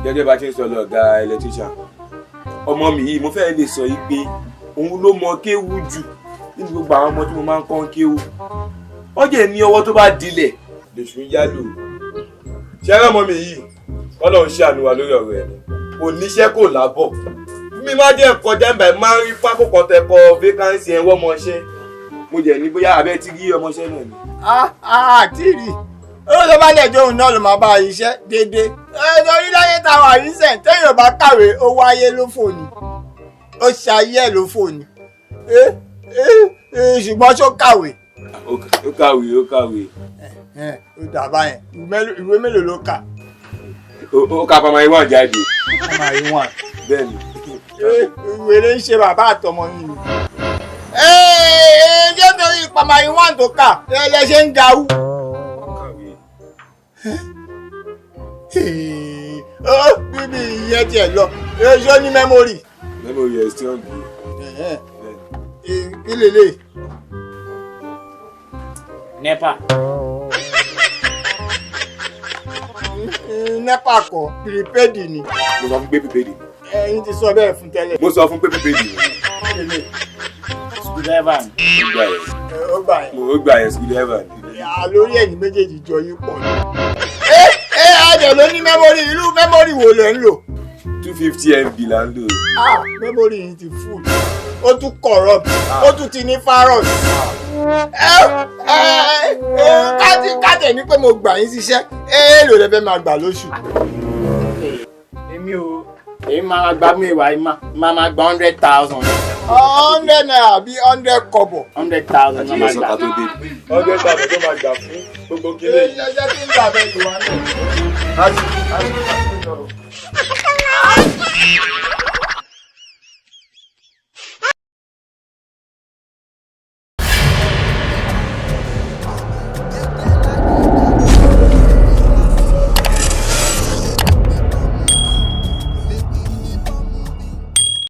gẹ́gẹ́ bá ṣe ń sọ lọ́gá electrician ọmọ mi yìí mo fẹ́ lè sọ yìí pé òun ló mọ kéwú jù nínú gbogbo àwọn ọmọ tí mo máa ń kọ́ kéwú wọ́n jẹ́ ní ọwọ́ tó bá dilẹ̀ lèṣù ń yálò ṣẹ́rẹ́ ọmọ mi yìí Ọlọ́run ṣàánú wa lórí ọ̀rọ̀ ẹ̀ ni kò níṣẹ́ kò lábọ̀ mi má jẹ́ kọjá ìgbà máa ń rí pákókò tẹkọ vacancy ẹ̀ wọ́mọṣẹ́ mo jẹ̀ ní bóyá abẹ́ ti rí ọmọṣẹ́ náà ni. àti rí ó ló bá lẹ́jọ́ òun náà ló máa bá iṣẹ́ déédéé orílẹ̀-èdè táwọn àríṣẹ́ téèyàn bá kàwé owó ayé ló fò ní ó ṣe ayé ẹ̀ ló fò ní ṣùgbọ́n ṣó kàwé. ó kàwé. ó dàbá yẹn ìwé mélòó ló kà. ó ka primary 1 jáde. primary 1. bẹ́ẹ̀ni. ìwé ló ń ṣe bàbá àtọmọ nínú. ṣé torí primary 1 tó kà ẹ ṣe ń gawú. bíbí ìyẹn tiẹ̀ lọ ṣó ní mẹ́mórì. mẹ́mórì ẹ̀ strong. kí lélẹ̀. nepa. nepa kọ prepaid ni. mo sọ fún pé prepaid. ẹ̀yin ti sọ bẹ́ẹ̀ fún tẹ́lẹ̀. mo sọ fún pé prepaid ni. screwdriver ni. ó gbà yẹn. ó gbà yẹn screwdriver ni. lórí ẹ̀yin méjèèjì jọ yín pọ̀ ni. àjọ ló ní mẹ́mórì irú mẹ́mórì wo lẹ ń lò. 250 MB là ń lò. mẹ́mórì yìí ti full ó tún corrupt ó tún ti ní virus. káàtẹ̀ ní pé mo gbà yín síṣẹ́ èèlò lẹ fẹ́ máa gbà lóṣù. èmi máa gba mẹ́wàá yìí máa gba 100,000. 100 naira bí 100 kọ́bọ̀. 100,000 máa gbà. 100,000 tó máa gbà fún gbogbo kílẹ̀ yìí. ẹ jẹ́ kí n gbà bẹ́ẹ̀ lù wá náà.